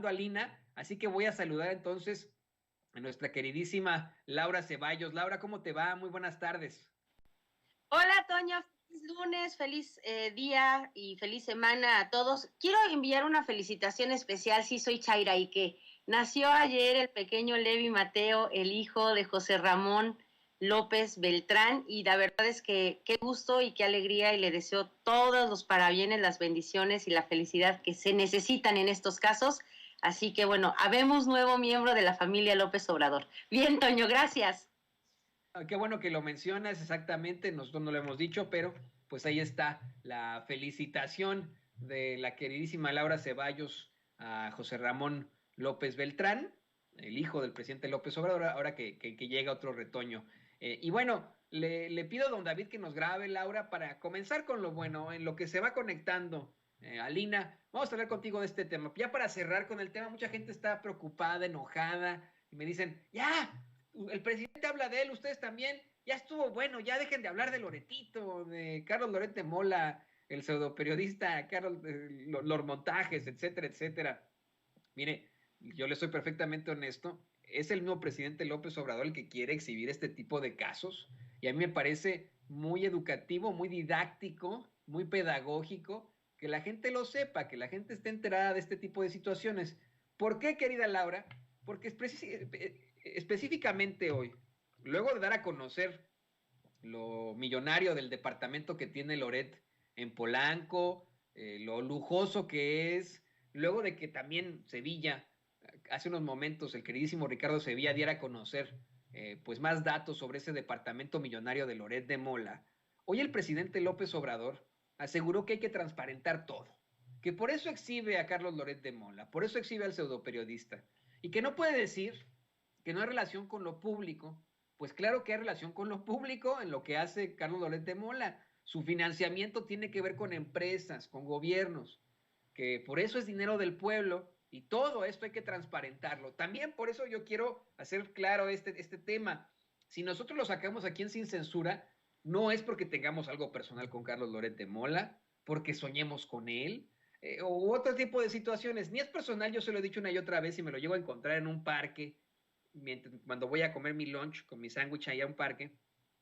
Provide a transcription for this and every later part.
saludando a Lina, así que voy a saludar entonces a nuestra queridísima Laura Ceballos. Laura, ¿cómo te va? Muy buenas tardes. Hola, Toño, feliz lunes, feliz día y feliz semana a todos. Quiero enviar una felicitación especial, sí soy Chaira, y que nació ayer el pequeño Levi Mateo, el hijo de José Ramón López Beltrán, y la verdad es que qué gusto y qué alegría, y le deseo todos los parabienes, las bendiciones y la felicidad que se necesitan en estos casos. Así que bueno, habemos nuevo miembro de la familia López Obrador. Bien, Toño, gracias. Qué bueno que lo mencionas, exactamente, nosotros no lo hemos dicho, pero pues ahí está la felicitación de la queridísima Laura Ceballos a José Ramón López Beltrán, el hijo del presidente López Obrador, ahora que llega otro retoño. Y bueno, le pido a don David que nos grabe, Laura, para comenzar con lo bueno, en lo que se va conectando. Alina, vamos a hablar contigo de este tema. Ya para cerrar con el tema, mucha gente está preocupada, enojada, y me dicen, ya, el presidente habla de él, ustedes también, ya estuvo bueno, ya dejen de hablar de Loretito, de Carlos Loret de Mola, el pseudoperiodista, Carlos, los montajes, etcétera, etcétera. Mire, yo le soy perfectamente honesto, es el mismo presidente López Obrador el que quiere exhibir este tipo de casos, y a mí me parece muy educativo, muy didáctico, muy pedagógico, que la gente lo sepa, que la gente esté enterada de este tipo de situaciones. ¿Por qué, querida Laura? Porque específicamente hoy, luego de dar a conocer lo millonario del departamento que tiene Loret en Polanco, lo lujoso que es, luego de que también Sevilla, hace unos momentos, el queridísimo Ricardo Sevilla diera a conocer pues más datos sobre ese departamento millonario de Loret de Mola, hoy el presidente López Obrador aseguró que hay que transparentar todo, que por eso exhibe a Carlos Loret de Mola, por eso exhibe al pseudoperiodista, y que no puede decir que no hay relación con lo público. Pues claro que hay relación con lo público en lo que hace Carlos Loret de Mola. Su financiamiento tiene que ver con empresas, con gobiernos, que por eso es dinero del pueblo y todo esto hay que transparentarlo. También por eso yo quiero hacer claro este tema. Si nosotros lo sacamos aquí en Sin Censura, no es porque tengamos algo personal con Carlos Loret de Mola, porque soñemos con él, o otro tipo de situaciones. Ni es personal, yo se lo he dicho una y otra vez y me lo llevo a encontrar en un parque, cuando voy a comer mi lunch con mi sándwich allá a un parque,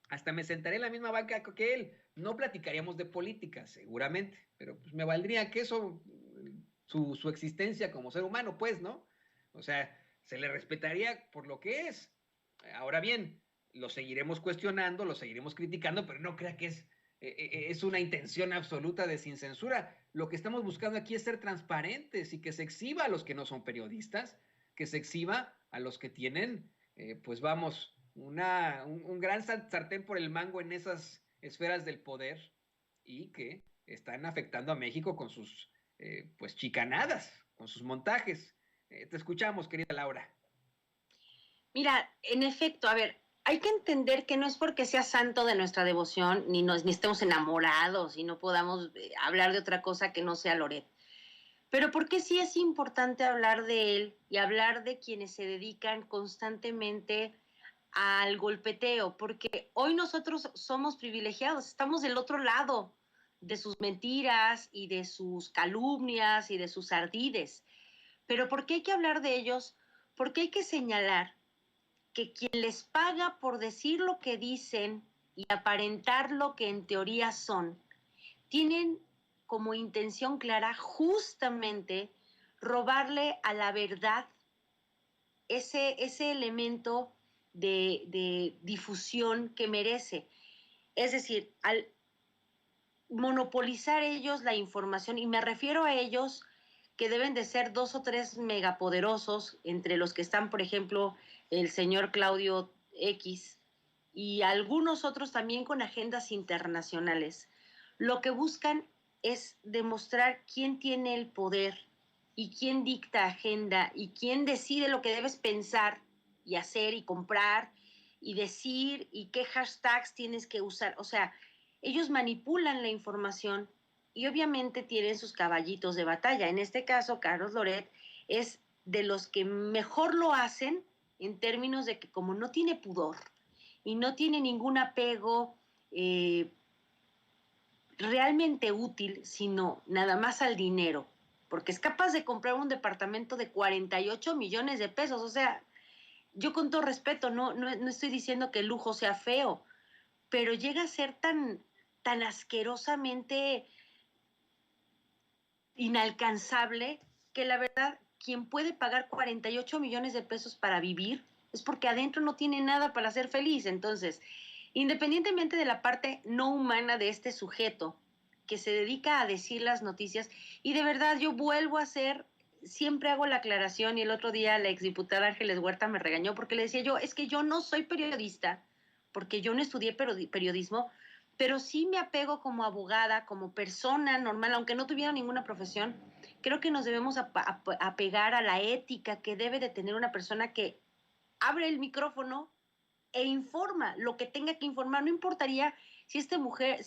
hasta me sentaré en la misma banca que él. No platicaríamos de política, seguramente, pero pues me valdría que eso, su existencia como ser humano, pues, ¿no? O sea, se le respetaría por lo que es. Ahora bien, lo seguiremos cuestionando, lo seguiremos criticando, pero no crea que es una intención absoluta de sin censura. Lo que estamos buscando aquí es ser transparentes y que se exhiba a los que no son periodistas, que se exhiba a los que tienen, pues vamos, un gran sartén por el mango en esas esferas del poder y que están afectando a México con sus, pues, chicanadas, con sus montajes. Te escuchamos, querida Laura. Mira, en efecto, a ver, hay que entender que no es porque sea santo de nuestra devoción, ni estemos enamorados y no podamos hablar de otra cosa que no sea Loret. Pero porque sí es importante hablar de él y hablar de quienes se dedican constantemente al golpeteo, porque hoy nosotros somos privilegiados, estamos del otro lado de sus mentiras y de sus calumnias y de sus ardides. Pero ¿por qué hay que hablar de ellos? Porque hay que señalar que quien les paga por decir lo que dicen y aparentar lo que en teoría son, tienen como intención clara justamente robarle a la verdad ese elemento de difusión que merece. Es decir, al monopolizar ellos la información, y me refiero a ellos que deben de ser 2 o 3 megapoderosos, entre los que están, por ejemplo, el señor Claudio X y algunos otros también con agendas internacionales. Lo que buscan es demostrar quién tiene el poder y quién dicta agenda y quién decide lo que debes pensar y hacer y comprar y decir y qué hashtags tienes que usar. O sea, ellos manipulan la información y obviamente tienen sus caballitos de batalla. En este caso, Carlos Loret es de los que mejor lo hacen en términos de que como no tiene pudor y no tiene ningún apego realmente útil, sino nada más al dinero, porque es capaz de comprar un departamento de 48 millones de pesos. O sea, yo con todo respeto, no estoy diciendo que el lujo sea feo, pero llega a ser tan asquerosamente inalcanzable que la verdad, quien puede pagar 48 millones de pesos para vivir es porque adentro no tiene nada para ser feliz. Entonces, independientemente de la parte no humana de este sujeto que se dedica a decir las noticias, y de verdad yo vuelvo a hacer, siempre hago la aclaración, y el otro día la exdiputada Ángeles Huerta me regañó porque le decía yo, es que yo no soy periodista, porque yo no estudié periodismo, pero sí me apego como abogada, como persona normal, aunque no tuviera ninguna profesión. Creo que nos debemos apegar a la ética que debe de tener una persona que abre el micrófono e informa lo que tenga que informar. No importaría si esta mujer,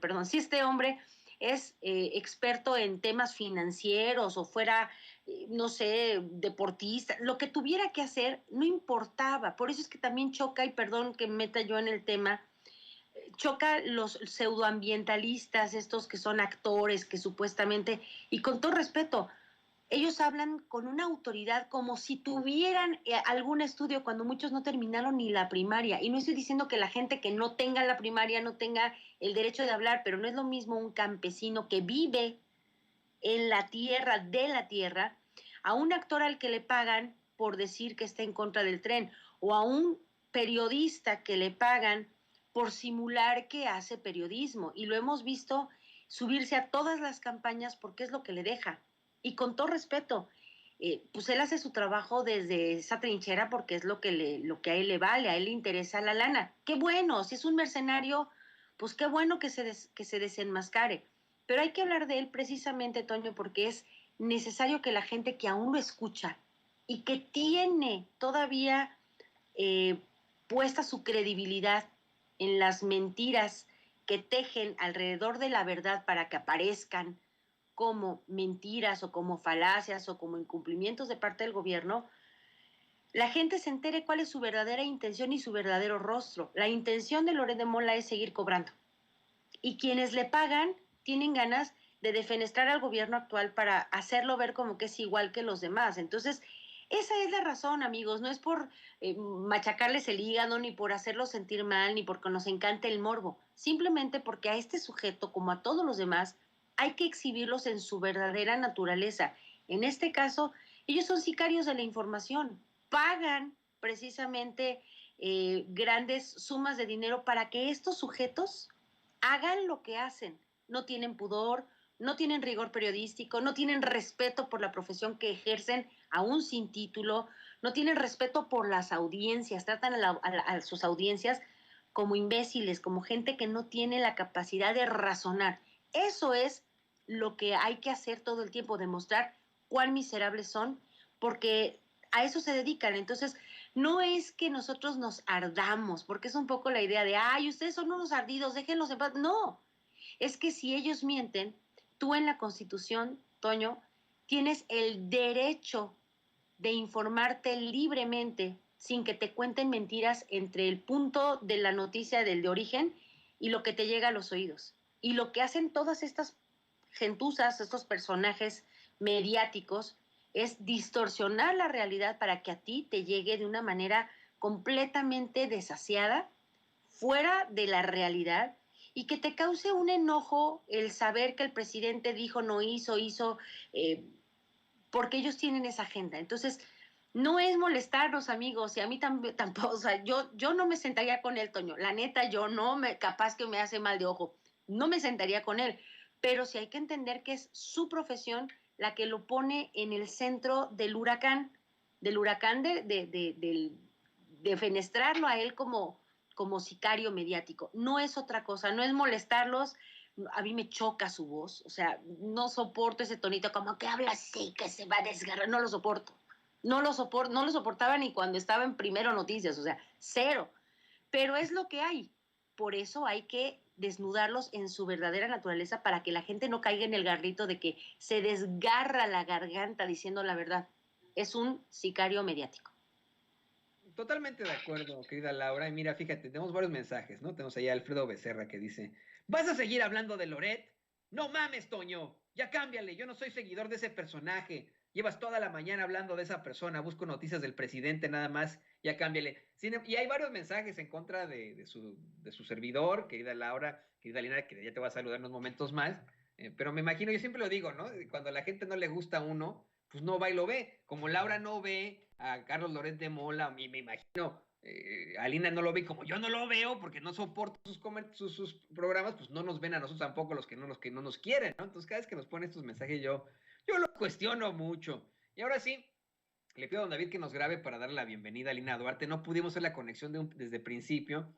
perdón, si este hombre es experto en temas financieros o fuera, no sé, deportista, lo que tuviera que hacer no importaba. Por eso es que también choca, y perdón que me meta yo en el tema, choca los pseudoambientalistas, estos que son actores, que supuestamente, y con todo respeto, ellos hablan con una autoridad como si tuvieran algún estudio cuando muchos no terminaron ni la primaria. Y no estoy diciendo que la gente que no tenga la primaria no tenga el derecho de hablar, pero no es lo mismo un campesino que vive en la tierra, de la tierra, a un actor al que le pagan por decir que está en contra del tren, o a un periodista que le pagan por simular que hace periodismo. Y lo hemos visto subirse a todas las campañas porque es lo que le deja. Y con todo respeto, pues él hace su trabajo desde esa trinchera porque es lo que a él le vale, a él le interesa la lana. Qué bueno, si es un mercenario, pues qué bueno que se desenmascare. Pero hay que hablar de él precisamente, Toño, porque es necesario que la gente que aún lo escucha y que tiene todavía eh, puesta su credibilidad en las mentiras que tejen alrededor de la verdad para que aparezcan como mentiras o como falacias o como incumplimientos de parte del gobierno, la gente se entere cuál es su verdadera intención y su verdadero rostro. La intención de Loret de Mola es seguir cobrando. Y quienes le pagan tienen ganas de defenestrar al gobierno actual para hacerlo ver como que es igual que los demás. Entonces, esa es la razón, amigos. No es por machacarles el hígado, ni por hacerlos sentir mal, ni porque nos encante el morbo. Simplemente porque a este sujeto, como a todos los demás, hay que exhibirlos en su verdadera naturaleza. En este caso, ellos son sicarios de la información. Pagan precisamente grandes sumas de dinero para que estos sujetos hagan lo que hacen. No tienen pudor, no tienen rigor periodístico, no tienen respeto por la profesión que ejercen, aún sin título, no tienen respeto por las audiencias, tratan a sus audiencias como imbéciles, como gente que no tiene la capacidad de razonar. Eso es lo que hay que hacer todo el tiempo, demostrar cuán miserables son, porque a eso se dedican. Entonces, no es que nosotros nos ardamos, porque es un poco la idea de, ay, ustedes son unos ardidos, déjenlos en paz. No, es que si ellos mienten, tú en la Constitución, Toño, tienes el derecho de informarte libremente sin que te cuenten mentiras entre el punto de la noticia del de origen y lo que te llega a los oídos. Y lo que hacen todas estas gentuzas, estos personajes mediáticos, es distorsionar la realidad para que a ti te llegue de una manera completamente desasiada, fuera de la realidad, y que te cause un enojo el saber que el presidente dijo, no hizo, hizo, eh, porque ellos tienen esa agenda. Entonces, no es molestarnos, amigos, y a mí tampoco, o sea, yo no me sentaría con él, Toño, la neta, yo no, capaz que me hace mal de ojo, no me sentaría con él, pero sí hay que entender que es su profesión la que lo pone en el centro del huracán de fenestrarlo a él como sicario mediático. No es otra cosa, no es molestarlos. A mí me choca su voz, o sea, no soporto ese tonito como que habla así, que se va a desgarrar, no lo soporto. No lo soportaba ni cuando estaba en Primero Noticias, o sea, cero. Pero es lo que hay. Por eso hay que desnudarlos en su verdadera naturaleza para que la gente no caiga en el garrito de que se desgarra la garganta diciendo la verdad. Es un sicario mediático. Totalmente de acuerdo, querida Laura. Y mira, fíjate, tenemos varios mensajes, ¿no? Tenemos ahí a Alfredo Becerra que dice, ¿vas a seguir hablando de Loret? No mames, Toño. ya cámbiale, yo no soy seguidor de ese personaje, llevas toda la mañana hablando de esa persona, busco noticias del presidente nada más, ya cámbiale. Y hay varios mensajes en contra de su servidor, querida Laura, querida Lina, que ya te voy a saludar en unos momentos más, pero me imagino, yo siempre lo digo, ¿no? Cuando a la gente no le gusta a uno, pues no va y lo ve. Como Laura no ve a Carlos Loret de Mola, a mí me imagino, Alina no lo ve, como yo no lo veo porque no soporto sus programas, pues no nos ven a nosotros tampoco los que no nos quieren, ¿no? Entonces cada vez que nos pone estos mensajes yo lo cuestiono mucho. Y ahora sí, le pido a don David que nos grabe para darle la bienvenida a Alina Duarte. No pudimos hacer la conexión desde el principio,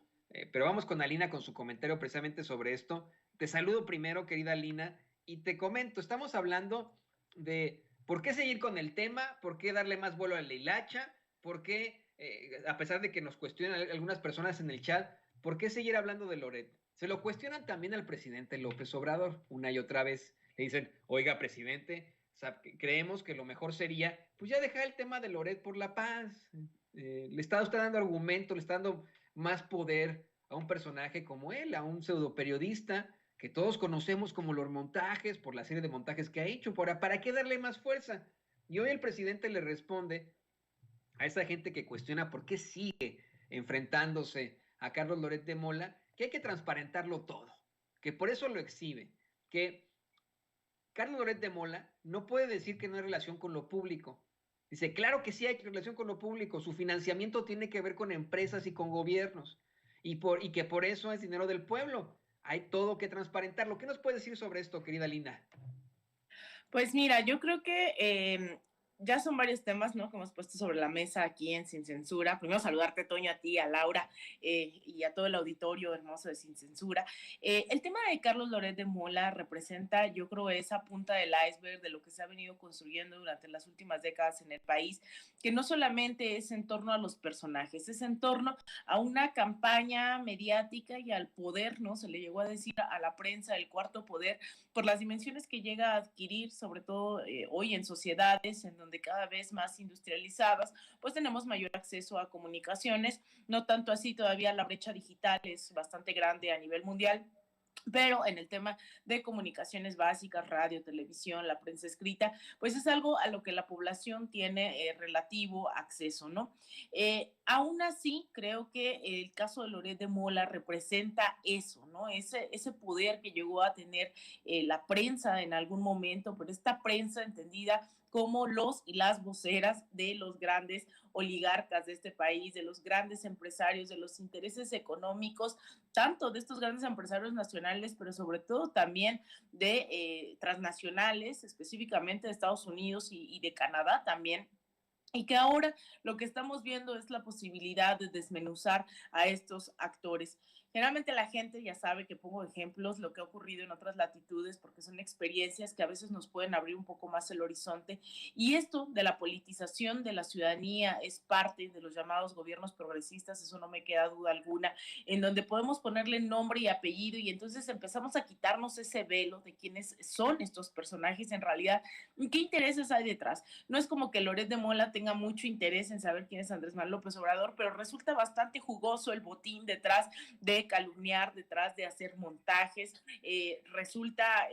pero vamos con Alina con su comentario precisamente sobre esto. Te saludo primero, querida Alina, y te comento, estamos hablando de por qué seguir con el tema, por qué darle más vuelo a la hilacha, por qué, a pesar de que nos cuestionan algunas personas en el chat, por qué seguir hablando de Loret. Se lo cuestionan también al presidente López Obrador una y otra vez. Le dicen, oiga, presidente, creemos que lo mejor sería, pues ya dejar el tema de Loret por la paz. Le está usted dando argumento, le está dando más poder a un personaje como él, a un pseudo periodista que todos conocemos como los montajes, por la serie de montajes que ha hecho. ¿Para qué darle más fuerza? Y hoy el presidente le responde a esa gente que cuestiona por qué sigue enfrentándose a Carlos Loret de Mola, que hay que transparentarlo todo, que por eso lo exhibe, que Carlos Loret de Mola no puede decir que no hay relación con lo público. Dice, claro que sí hay relación con lo público, su financiamiento tiene que ver con empresas y con gobiernos, y que por eso es dinero del pueblo. Hay todo que transparentarlo. ¿Qué nos puede decir sobre esto, querida Lina? Pues mira, yo creo que ya son varios temas, ¿no? Que hemos puesto sobre la mesa aquí en Sin Censura. Primero saludarte, Toño, a ti, a Laura y a todo el auditorio hermoso de Sin Censura. El tema de Carlos Loret de Mola representa, yo creo, esa punta del iceberg de lo que se ha venido construyendo durante las últimas décadas en el país, que no solamente es en torno a los personajes, es en torno a una campaña mediática y al poder, ¿no? Se le llegó a decir a la prensa el cuarto poder por las dimensiones que llega a adquirir, sobre todo hoy en sociedades en donde cada vez más industrializadas, pues tenemos mayor acceso a comunicaciones, no tanto así todavía la brecha digital es bastante grande a nivel mundial, pero en el tema de comunicaciones básicas, radio, televisión, la prensa escrita, pues es algo a lo que la población tiene relativo acceso, ¿no? Aún así, creo que el caso de Loret de Mola representa eso, ¿no? Ese poder que llegó a tener la prensa en algún momento, pero esta prensa entendida como los y las voceras de los grandes oligarcas de este país, de los grandes empresarios, de los intereses económicos, tanto de estos grandes empresarios nacionales, pero sobre todo también de transnacionales, específicamente de Estados Unidos y de Canadá también. Y que ahora lo que estamos viendo es la posibilidad de desmenuzar a estos actores. Generalmente la gente ya sabe que pongo ejemplos, lo que ha ocurrido en otras latitudes, porque son experiencias que a veces nos pueden abrir un poco más el horizonte. Y esto de la politización de la ciudadanía es parte de los llamados gobiernos progresistas, eso no me queda duda alguna, en donde podemos ponerle nombre y apellido y entonces empezamos a quitarnos ese velo de quiénes son estos personajes en realidad, qué intereses hay detrás. No es como que Loret de Mola tenga mucho interés en saber quién es Andrés Manuel López Obrador, pero resulta bastante jugoso el botín detrás de calumniar, detrás de hacer montajes, resulta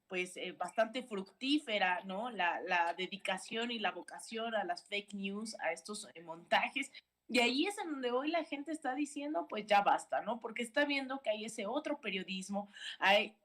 pues bastante fructífera, ¿no? La dedicación y la vocación a las fake news, a estos montajes. Y ahí es en donde hoy la gente está diciendo, pues ya basta, ¿no? Porque está viendo que hay ese otro periodismo, hay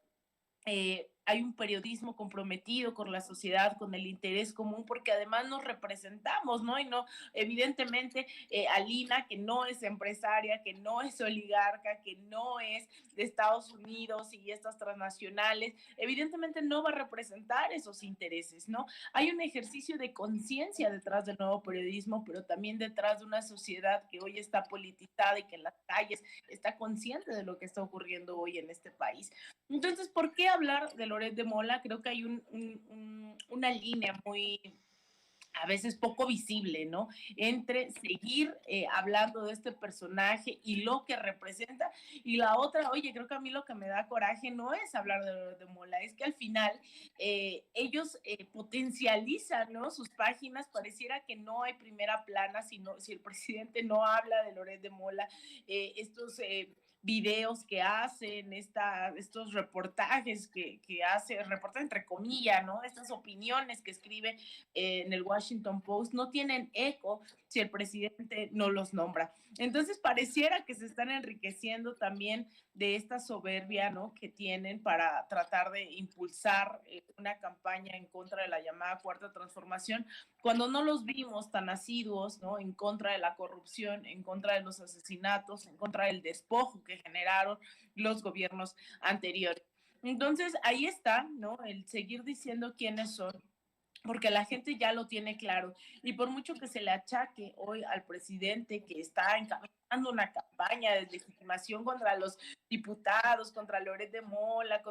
un periodismo comprometido con la sociedad, con el interés común, porque además nos representamos, ¿no? Y no, evidentemente, Alina, que no es empresaria, que no es oligarca, que no es de Estados Unidos y estas transnacionales, evidentemente no va a representar esos intereses, ¿no? Hay un ejercicio de conciencia detrás del nuevo periodismo, pero también detrás de una sociedad que hoy está politizada y que en las calles está consciente de lo que está ocurriendo hoy en este país. Entonces, ¿por qué hablar de Loret de Mola? Creo que hay una línea muy, a veces poco visible, ¿no? Entre seguir hablando de este personaje y lo que representa, y la otra, oye, creo que a mí lo que me da coraje no es hablar de Loret de Mola, es que al final ellos potencializan, ¿no? Sus páginas, pareciera que no hay primera plana, si el presidente no habla de Loret de Mola, estos videos que hacen, estos reportajes que hace, reportajes entre comillas, ¿no? Estas opiniones que escribe en el Washington Post no tienen eco si el presidente no los nombra. Entonces pareciera que se están enriqueciendo también de esta soberbia, ¿no?, que tienen para tratar de impulsar una campaña en contra de la llamada Cuarta Transformación, cuando no los vimos tan asiduos, ¿no?, en contra de la corrupción, en contra de los asesinatos, en contra del despojo que generaron los gobiernos anteriores. Entonces, ahí está, ¿no?, el seguir diciendo quiénes son, porque la gente ya lo tiene claro. Y por mucho que se le achaque hoy al presidente que está encabezando una campaña de deslegitimación contra los diputados, contra Loret de Mola,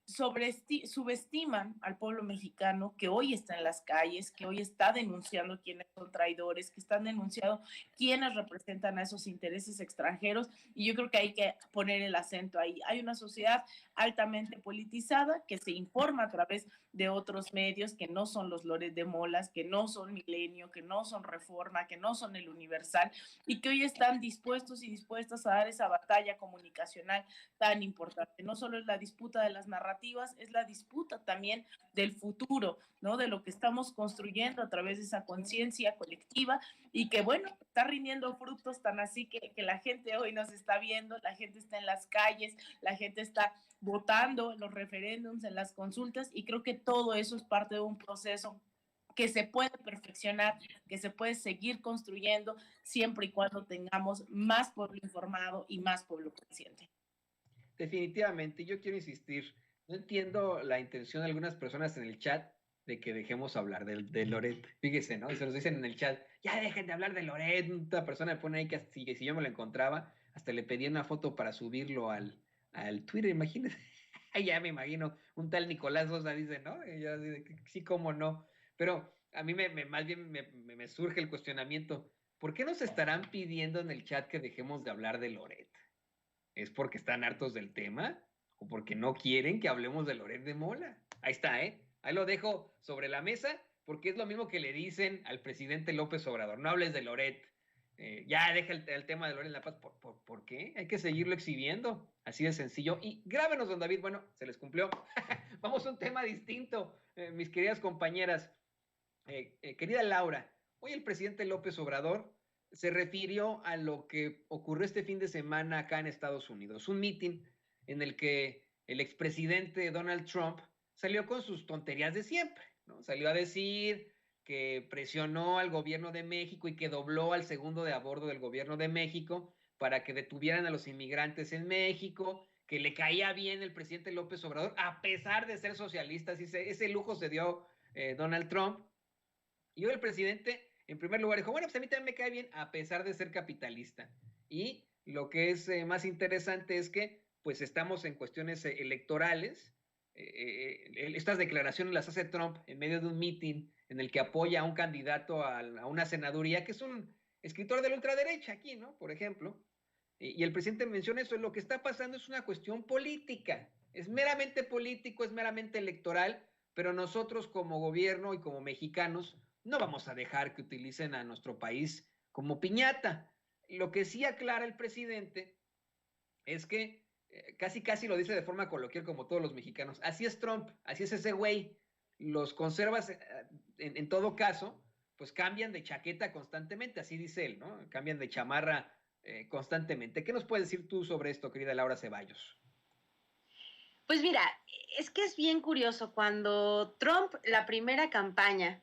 subestiman al pueblo mexicano que hoy está en las calles, que hoy está denunciando quiénes son traidores, que están denunciando quiénes representan a esos intereses extranjeros, y yo creo que hay que poner el acento ahí. Hay una sociedad altamente politizada que se informa a través de otros medios que no son los Loret de Molas, que no son Milenio, que no son Reforma, que no son El Universal, y que hoy están dispuestos y dispuestas a dar esa batalla comunicacional tan importante. No solo es la disputa de las narrativas, es la disputa también del futuro, ¿no?, de lo que estamos construyendo a través de esa conciencia colectiva, y que, bueno, está rindiendo frutos tan así que la gente hoy nos está viendo, la gente está en las calles, la gente está votando en los referéndums, en las consultas, y creo que todo eso es parte de un proceso que se puede perfeccionar, que se puede seguir construyendo siempre y cuando tengamos más pueblo informado y más pueblo consciente. Definitivamente, yo quiero insistir, no entiendo la intención de algunas personas en el chat de que dejemos hablar de Loret. Fíjese, ¿no? Y se nos dicen en el chat, ya dejen de hablar de Loret. Otra persona me pone ahí que si yo me lo encontraba, hasta le pedí una foto para subirlo al Twitter, imagínense. Ya me imagino, un tal Nicolás Sosa dice, ¿no? Y yo así de, sí, cómo no. Pero a mí más bien me surge el cuestionamiento, ¿por qué nos estarán pidiendo en el chat que dejemos de hablar de Loret? ¿Es porque están hartos del tema o porque no quieren que hablemos de Loret de Mola? Ahí está, ¿eh? Ahí lo dejo sobre la mesa porque es lo mismo que le dicen al presidente López Obrador. No hables de Loret. Ya deja el tema de Loret en la paz. ¿Por qué? Hay que seguirlo exhibiendo. Así de sencillo. Y grábenos, don David. Bueno, se les cumplió. Vamos a un tema distinto, mis queridas compañeras. Querida Laura, hoy el presidente López Obrador se refirió a lo que ocurrió este fin de semana acá en Estados Unidos, un meeting en el que el expresidente Donald Trump salió con sus tonterías de siempre, ¿no? Salió a decir que presionó al gobierno de México y que dobló al segundo de a bordo del gobierno de México para que detuvieran a los inmigrantes en México, que le caía bien el presidente López Obrador, a pesar de ser socialista, ese lujo se dio Donald Trump. Y hoy el presidente, en primer lugar, dijo, bueno, pues a mí también me cae bien, a pesar de ser capitalista. Y lo que es más interesante es que, pues, estamos en cuestiones electorales. Estas declaraciones las hace Trump en medio de un meeting en el que apoya a un candidato a una senaduría, que es un escritor de la ultraderecha aquí, ¿no? Por ejemplo. Y el presidente menciona eso, lo que está pasando es una cuestión política. Es meramente político, es meramente electoral, pero nosotros como gobierno y como mexicanos no vamos a dejar que utilicen a nuestro país como piñata. Lo que sí aclara el presidente es que casi lo dice de forma coloquial como todos los mexicanos. Así es Trump, así es ese güey. Los conservas, en todo caso, pues cambian de chaqueta constantemente, así dice él, ¿no? Cambian de chamarra constantemente. ¿Qué nos puedes decir tú sobre esto, querida Laura Ceballos? Pues mira, es que es bien curioso. Cuando Trump, la primera campaña,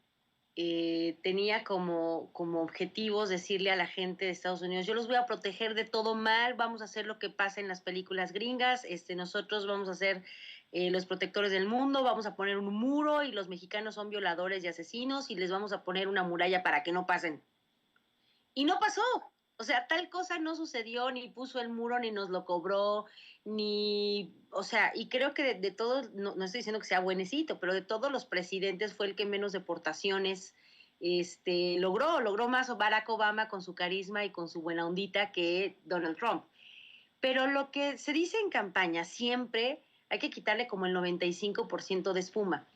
tenía como objetivos decirle a la gente de Estados Unidos, yo los voy a proteger de todo mal, vamos a hacer lo que pasa en las películas gringas, nosotros vamos a ser los protectores del mundo, vamos a poner un muro y los mexicanos son violadores y asesinos y les vamos a poner una muralla para que no pasen. Y no pasó. O sea, tal cosa no sucedió, ni puso el muro, ni nos lo cobró, ni, o sea, y creo que de todos, no estoy diciendo que sea buenecito, pero de todos los presidentes fue el que menos deportaciones logró más Barack Obama con su carisma y con su buena ondita que Donald Trump. Pero lo que se dice en campaña siempre hay que quitarle como el 95% de espuma.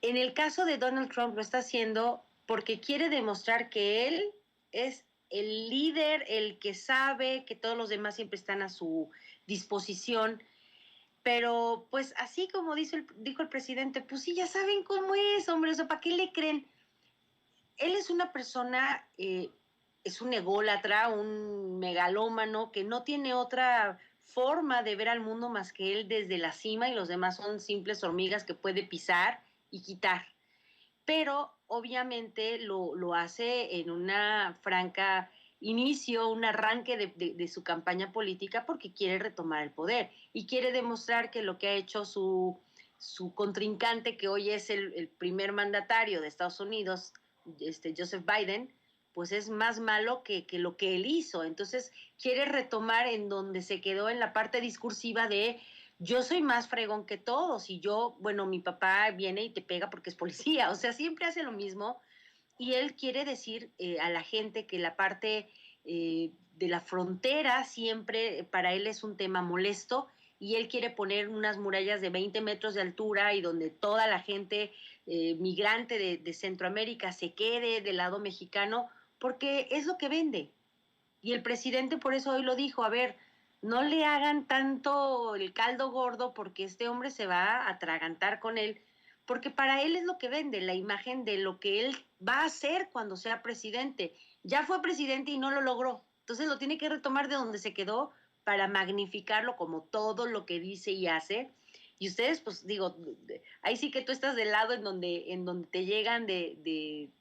En el caso de Donald Trump lo está haciendo porque quiere demostrar que él es el líder, el que sabe que todos los demás siempre están a su disposición. Pero pues así como dijo el presidente, pues sí, ya saben cómo es, hombre, o sea, ¿para qué le creen? Él es una persona, es un ególatra, un megalómano, que no tiene otra forma de ver al mundo más que él desde la cima y los demás son simples hormigas que puede pisar y quitar. Pero obviamente lo hace en una franca inicio, un arranque de su campaña política porque quiere retomar el poder y quiere demostrar que lo que ha hecho su contrincante, que hoy es el primer mandatario de Estados Unidos, Joseph Biden, pues es más malo que lo que él hizo. Entonces quiere retomar en donde se quedó en la parte discursiva de yo soy más fregón que todos y yo, bueno, mi papá viene y te pega porque es policía, o sea, siempre hace lo mismo y él quiere decir a la gente que la parte de la frontera siempre para él es un tema molesto y él quiere poner unas murallas de 20 metros de altura y donde toda la gente migrante de Centroamérica se quede del lado mexicano porque es lo que vende. Y el presidente por eso hoy lo dijo, a ver, no le hagan tanto el caldo gordo porque este hombre se va a atragantar con él, porque para él es lo que vende, la imagen de lo que él va a hacer cuando sea presidente. Ya fue presidente y no lo logró, entonces lo tiene que retomar de donde se quedó para magnificarlo como todo lo que dice y hace. Y ustedes, pues digo, ahí sí que tú estás del lado en donde te llegan de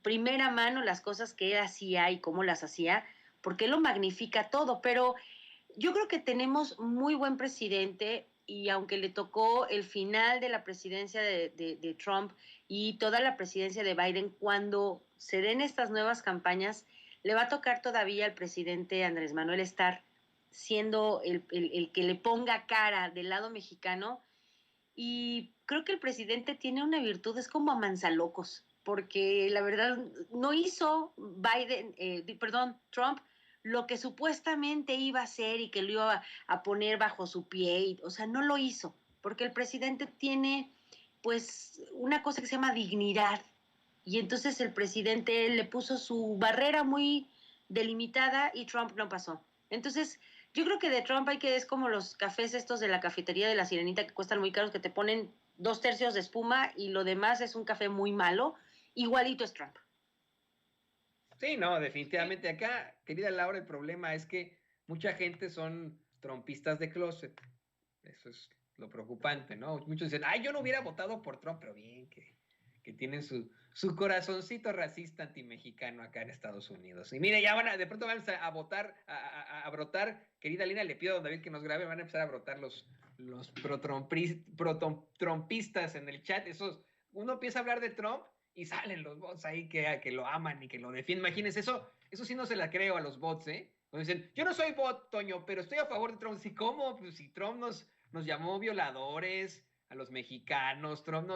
primera mano las cosas que él hacía y cómo las hacía, porque él lo magnifica todo, pero yo creo que tenemos muy buen presidente y aunque le tocó el final de la presidencia de Trump y toda la presidencia de Biden, cuando se den estas nuevas campañas, le va a tocar todavía al presidente Andrés Manuel estar siendo el que le ponga cara del lado mexicano y creo que el presidente tiene una virtud, es como a manzalocos, porque la verdad no hizo Trump, lo que supuestamente iba a hacer y que lo iba a poner bajo su pie, o sea, no lo hizo, porque el presidente tiene pues una cosa que se llama dignidad, y entonces el presidente le puso su barrera muy delimitada y Trump no pasó. Entonces, yo creo que de Trump hay que es como los cafés estos de la cafetería de la Sirenita que cuestan muy caros, que te ponen 2/3 de espuma y lo demás es un café muy malo. Igualito es Trump. Sí, no, definitivamente. Acá, querida Laura, el problema es que mucha gente son trompistas de closet. Eso es lo preocupante, ¿no? Muchos dicen, ay, yo no hubiera votado por Trump, pero bien, que tienen su corazoncito racista antimexicano acá en Estados Unidos. Y mire, ya de pronto van a votar, a brotar, querida Lina, le pido a David que nos grabe, van a empezar a brotar los pro-trumpistas en el chat. Uno empieza a hablar de Trump y salen los bots ahí que lo aman y que lo defienden. Imagínense, eso sí no se la creo a los bots, ¿eh? Cuando dicen, yo no soy bot, Toño, pero estoy a favor de Trump. ¿Sí, cómo? Pues si Trump nos llamó violadores a los mexicanos, Trump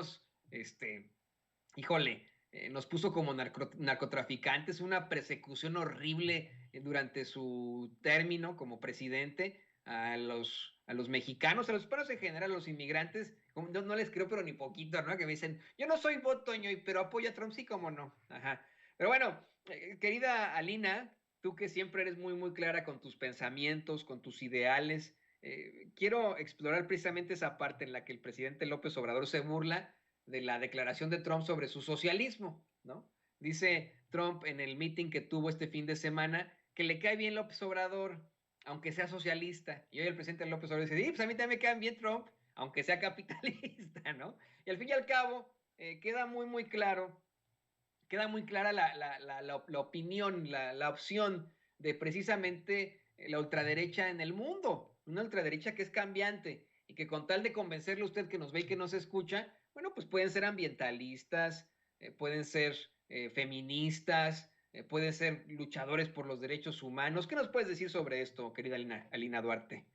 híjole, nos puso como narcotraficantes, una persecución horrible durante su término como presidente a los mexicanos, a los hispanos en general, a los inmigrantes, no les creo pero ni poquito, ¿no? Que me dicen, yo no soy bot, Toño, pero apoyo a Trump, sí, cómo no. Ajá. Pero bueno, querida Alina, tú que siempre eres muy, muy clara con tus pensamientos, con tus ideales, quiero explorar precisamente esa parte en la que el presidente López Obrador se burla de la declaración de Trump sobre su socialismo, ¿no? Dice Trump en el meeting que tuvo este fin de semana que le cae bien López Obrador, aunque sea socialista. Y hoy el presidente López Obrador dice, sí, pues a mí también me cae bien Trump, aunque sea capitalista, ¿no? Y al fin y al cabo, queda muy, muy claro, queda muy clara la opinión, la opción de precisamente la ultraderecha en el mundo, una ultraderecha que es cambiante y que con tal de convencerle a usted que nos ve y que nos escucha, bueno, pues pueden ser ambientalistas, pueden ser feministas, pueden ser luchadores por los derechos humanos. ¿Qué nos puedes decir sobre esto, querida Alina Duarte?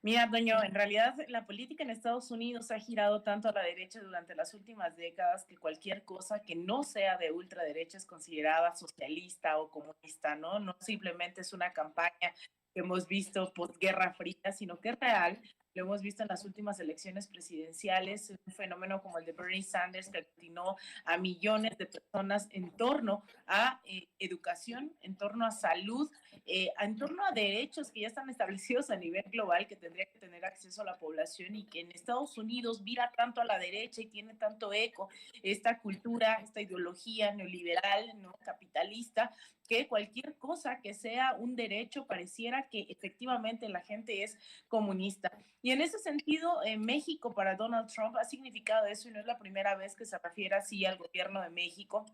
Mira, Toño, en realidad la política en Estados Unidos ha girado tanto a la derecha durante las últimas décadas que cualquier cosa que no sea de ultraderecha es considerada socialista o comunista, ¿no? No simplemente es una campaña que hemos visto posguerra fría, sino que es real. lo hemos visto en las últimas elecciones presidenciales, un fenómeno como el de Bernie Sanders que aglutinó a millones de personas en torno a educación, en torno a salud, en torno a derechos que ya están establecidos a nivel global, que tendría que tener acceso a la población, y que en Estados Unidos vira tanto a la derecha y tiene tanto eco esta cultura, esta ideología neoliberal, ¿no?, capitalista, que cualquier cosa que sea un derecho pareciera que efectivamente la gente es comunista. Y en ese sentido, México para Donald Trump ha significado eso, y no es la primera vez que se refiere así al gobierno de México.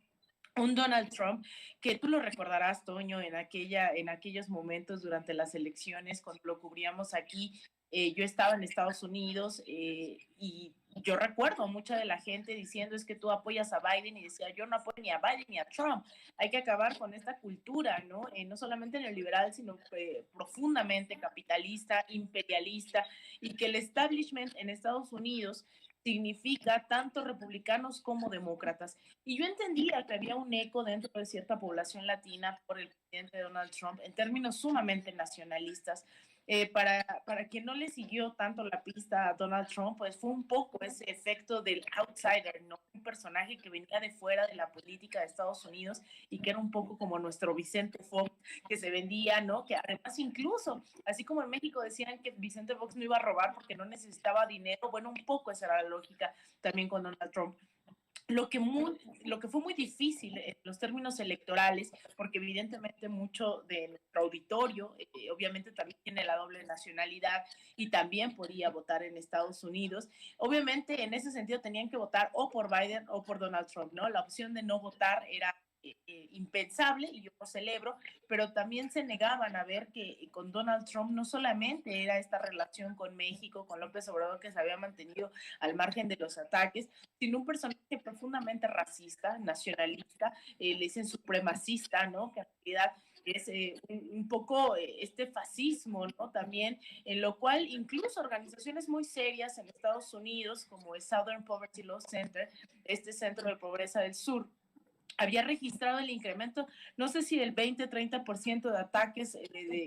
Un Donald Trump que tú lo recordarás, Toño, en aquellos momentos durante las elecciones, cuando lo cubríamos aquí. Yo estaba en Estados Unidos, y yo recuerdo mucha de la gente diciendo: es que tú apoyas a Biden, y decía: yo no apoyo ni a Biden ni a Trump, hay que acabar con esta cultura, ¿no? No solamente neoliberal, sino profundamente capitalista, imperialista, y que el establishment en Estados Unidos significa tanto republicanos como demócratas. Y yo entendía que había un eco dentro de cierta población latina por el presidente Donald Trump en términos sumamente nacionalistas. Para quien no le siguió tanto la pista a Donald Trump, pues fue un poco ese efecto del outsider, ¿no? Un personaje que venía de fuera de la política de Estados Unidos y que era un poco como nuestro Vicente Fox, que se vendía, ¿no? Que además, incluso, así como en México decían que Vicente Fox no iba a robar porque no necesitaba dinero, bueno, un poco esa era la lógica también con Donald Trump. Lo que fue muy difícil en los términos electorales, porque evidentemente mucho de nuestro auditorio, obviamente también tiene la doble nacionalidad y también podía votar en Estados Unidos. Obviamente en ese sentido tenían que votar o por Biden o por Donald Trump, ¿no? La opción de no votar era impensable, y yo lo celebro, pero también se negaban a ver que con Donald Trump no solamente era esta relación con México, con López Obrador, que se había mantenido al margen de los ataques, sino un personaje profundamente racista, nacionalista, le dicen supremacista, ¿no? Que en realidad es un poco este fascismo, ¿no? También, en lo cual incluso organizaciones muy serias en Estados Unidos, como el Southern Poverty Law Center, este centro de pobreza del sur, había registrado el incremento, no sé si del 20-30% de ataques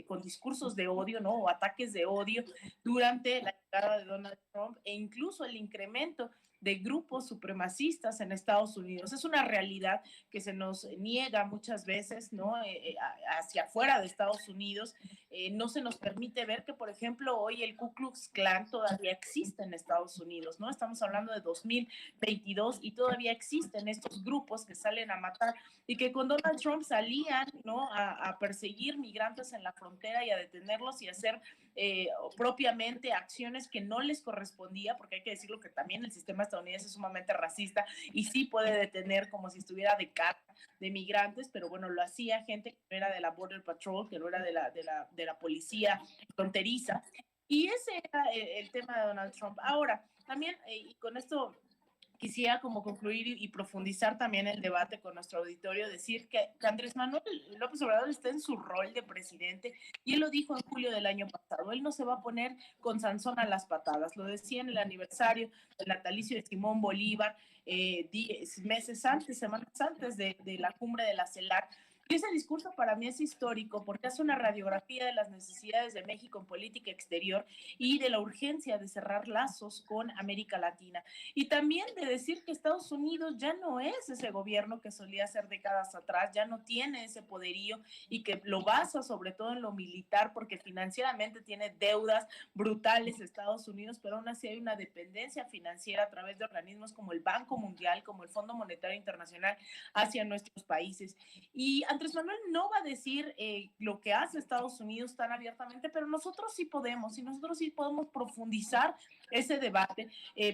con discursos de odio, ¿no? O ataques de odio durante la llegada de Donald Trump, e incluso el incremento de grupos supremacistas en Estados Unidos. Es una realidad que se nos niega muchas veces, ¿no? Hacia afuera de Estados Unidos. No se nos permite ver que, por ejemplo, hoy el Ku Klux Klan todavía existe en Estados Unidos, ¿no? Estamos hablando de 2022 y todavía existen estos grupos que salen a matar, y que con Donald Trump salían, ¿no?, a perseguir migrantes en la frontera y a detenerlos y a hacer propiamente acciones que no les correspondía, porque hay que decirlo que también el sistema estadounidense es sumamente racista y sí puede detener como si estuviera de cara de migrantes, pero bueno, lo hacía gente que no era de la Border Patrol, que no era de la policía fronteriza. Y ese era el tema de Donald Trump. Ahora, también, y con esto quisiera como concluir y profundizar también el debate con nuestro auditorio, decir que Andrés Manuel López Obrador está en su rol de presidente, y él lo dijo en julio del año pasado: él no se va a poner con Sansón a las patadas. Lo decía en el aniversario del natalicio de Simón Bolívar, 10 meses antes, semanas antes de la cumbre de la CELAC. Y ese discurso para mí es histórico porque hace una radiografía de las necesidades de México en política exterior y de la urgencia de cerrar lazos con América Latina. Y también de decir que Estados Unidos ya no es ese gobierno que solía ser décadas atrás, ya no tiene ese poderío, y que lo basa sobre todo en lo militar, porque financieramente tiene deudas brutales Estados Unidos, pero aún así hay una dependencia financiera a través de organismos como el Banco Mundial, como el Fondo Monetario Internacional, hacia nuestros países. Y Andrés Manuel no va a decir lo que hace Estados Unidos tan abiertamente, pero nosotros sí podemos, y nosotros sí podemos profundizar ese debate,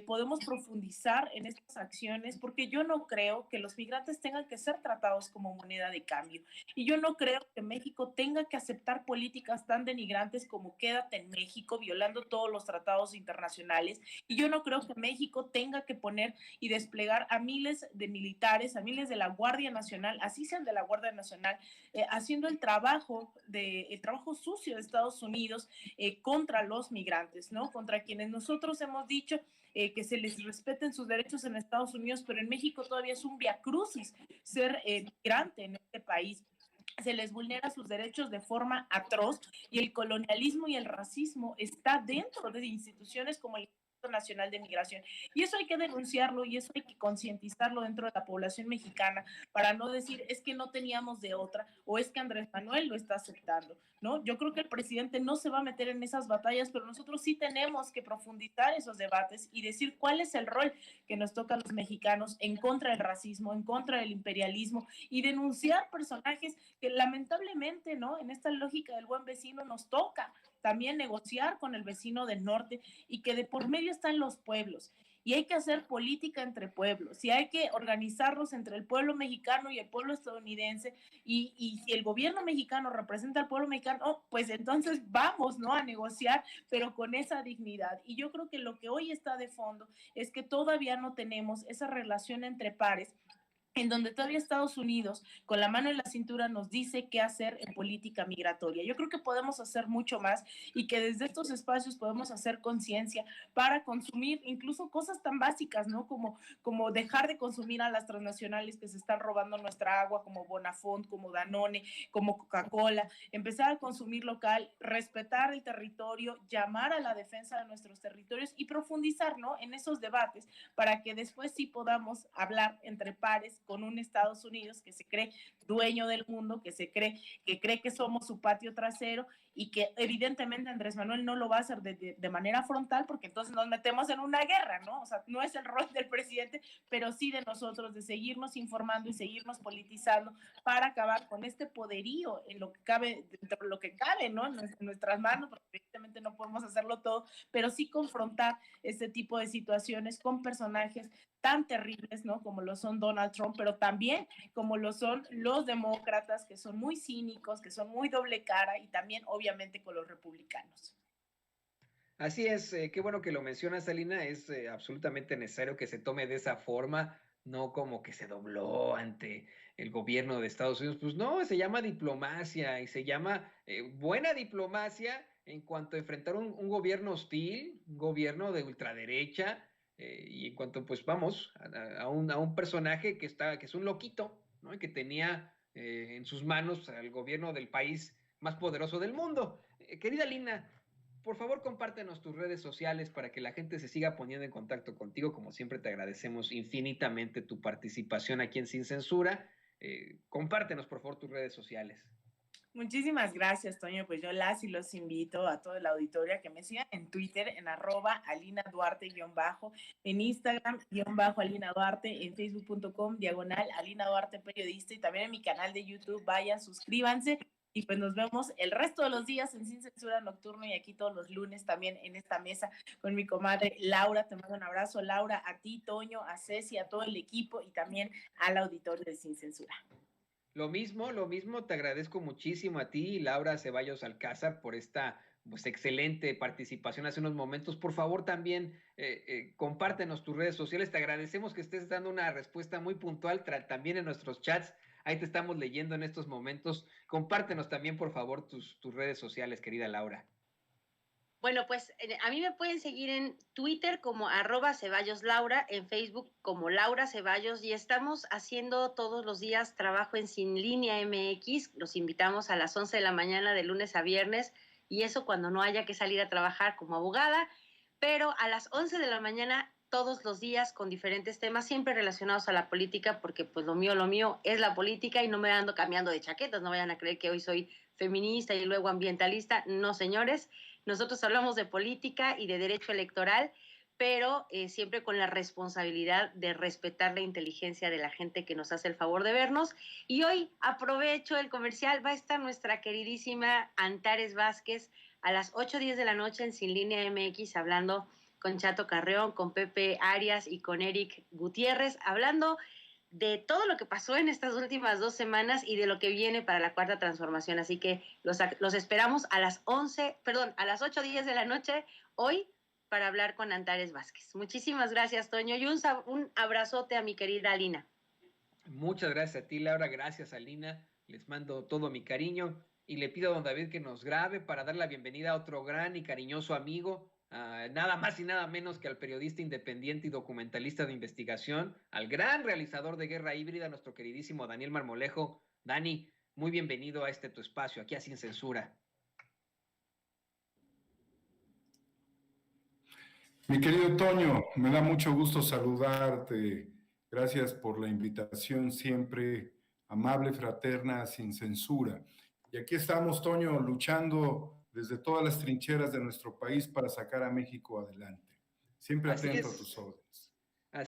podemos profundizar en estas acciones, porque yo no creo que los migrantes tengan que ser tratados como moneda de cambio, y yo no creo que México tenga que aceptar políticas tan denigrantes como quédate en México, violando todos los tratados internacionales, y yo no creo que México tenga que poner y desplegar a miles de militares, a miles de la Guardia Nacional, así sean de la Guardia Nacional, haciendo el trabajo sucio de Estados Unidos contra los migrantes, ¿no? Contra quienes nosotros hemos dicho que se les respeten sus derechos en Estados Unidos, pero en México todavía es un viacrucis ser migrante en este país. se les vulnera sus derechos de forma atroz y el colonialismo y el racismo está dentro de instituciones como el Instituto Nacional de Migración. Y eso hay que denunciarlo y eso hay que concientizarlo dentro de la población mexicana para no decir es que no teníamos de otra o es que Andrés Manuel lo está aceptando, ¿no? Yo creo que el presidente no se va a meter en esas batallas, pero nosotros sí tenemos que profundizar esos debates y decir cuál es el rol que nos toca a los mexicanos en contra del racismo, en contra del imperialismo y denunciar personajes que lamentablemente, ¿no? En esta lógica del buen vecino nos toca también negociar con el vecino del norte y que de por medio están los pueblos. Y hay que hacer política entre pueblos, y hay que organizarnos entre el pueblo mexicano y el pueblo estadounidense, y si el gobierno mexicano representa al pueblo mexicano, oh, pues entonces vamos, ¿no? A negociar, pero con esa dignidad. Y yo creo que lo que hoy está de fondo es que todavía no tenemos esa relación entre pares en donde todavía Estados Unidos, con la mano en la cintura, nos dice qué hacer en política migratoria. Yo creo que podemos hacer mucho más y que desde estos espacios podemos hacer conciencia para consumir incluso cosas tan básicas, ¿no? Como dejar de consumir a las transnacionales que se están robando nuestra agua, como Bonafont, como Danone, como Coca-Cola, empezar a consumir local, respetar el territorio, llamar a la defensa de nuestros territorios y profundizar, ¿no? En esos debates para que después sí podamos hablar entre pares con un Estados Unidos que se cree dueño del mundo, que cree que somos su patio trasero y que evidentemente Andrés Manuel no lo va a hacer de manera frontal porque entonces nos metemos en una guerra, ¿no? O sea, no es el rol del presidente, pero sí de nosotros, de seguirnos informando y seguirnos politizando para acabar con este poderío en lo que cabe, dentro de lo que cabe, ¿no? En nuestras manos, porque evidentemente no podemos hacerlo todo, pero sí confrontar este tipo de situaciones con personajes tan terribles, ¿no? Como lo son Donald Trump, pero también como lo son los demócratas, que son muy cínicos, que son muy doble cara, y también obviamente con los republicanos. Así es, qué bueno que lo mencionas, Alina, es absolutamente necesario que se tome de esa forma, no como que se dobló ante el gobierno de Estados Unidos, pues no, se llama diplomacia y se llama buena diplomacia en cuanto a enfrentar un gobierno hostil, un gobierno de ultraderecha, y en cuanto pues vamos a un personaje que es un loquito, ¿no? Y que tenía en sus manos al gobierno del país más poderoso del mundo. Querida Lina, por favor, compártenos tus redes sociales para que la gente se siga poniendo en contacto contigo. Como siempre, te agradecemos infinitamente tu participación aquí en Sin Censura. Compártenos, por favor, tus redes sociales. Muchísimas gracias, Toño. Pues yo las y los invito a toda la auditoría que me sigan en Twitter, en @Alina Duarte _, en Instagram _Alina Duarte, en facebook.com/ Alina Duarte Periodista, y también en mi canal de YouTube. Vayan, suscríbanse. Y pues nos vemos el resto de los días en Sin Censura Nocturno y aquí todos los lunes también en esta mesa con mi comadre Laura. Te mando un abrazo, Laura, a ti, Toño, a Ceci, a todo el equipo y también al auditorio de Sin Censura. Lo mismo, te agradezco muchísimo a ti, Laura Ceballos Alcázar, por esta pues excelente participación hace unos momentos. Por favor, también compártenos tus redes sociales. Te agradecemos que estés dando una respuesta muy puntual también en nuestros chats. Ahí te estamos leyendo en estos momentos. Compártenos también, por favor, tus redes sociales, querida Laura. Bueno, pues a mí me pueden seguir en Twitter como @CeballosLaura, en Facebook como Laura Ceballos, y estamos haciendo todos los días trabajo en Sin Línea MX. Los invitamos a las 11 de la mañana de lunes a viernes, y eso cuando no haya que salir a trabajar como abogada, pero a las 11 de la mañana todos los días con diferentes temas, siempre relacionados a la política, porque pues lo mío es la política y no me ando cambiando de chaquetas. No vayan a creer que hoy soy feminista y luego ambientalista. No, señores. Nosotros hablamos de política y de derecho electoral, pero siempre con la responsabilidad de respetar la inteligencia de la gente que nos hace el favor de vernos. Y hoy aprovecho el comercial, va a estar nuestra queridísima Antares Vázquez a las 8:10 de la noche en Sin Línea MX, hablando con Chato Carreón, con Pepe Arias y con Eric Gutiérrez, hablando de todo lo que pasó en estas últimas 2 semanas y de lo que viene para la Cuarta Transformación. Así que los esperamos a las 8:10 de la noche hoy para hablar con Antares Vázquez. Muchísimas gracias, Toño, y un abrazote a mi querida Alina. Muchas gracias a ti, Laura. Gracias, Alina. Les mando todo mi cariño y le pido a don David que nos grabe para dar la bienvenida a otro gran y cariñoso amigo, nada más y nada menos que al periodista independiente y documentalista de investigación, al gran realizador de Guerra Híbrida, nuestro queridísimo Daniel Marmolejo. Dani, muy bienvenido a tu espacio, aquí a Sin Censura. Mi querido Toño, me da mucho gusto saludarte. Gracias por la invitación siempre amable, fraterna, sin censura. Y aquí estamos, Toño, luchando desde todas las trincheras de nuestro país para sacar a México adelante. Siempre atento a tus órdenes.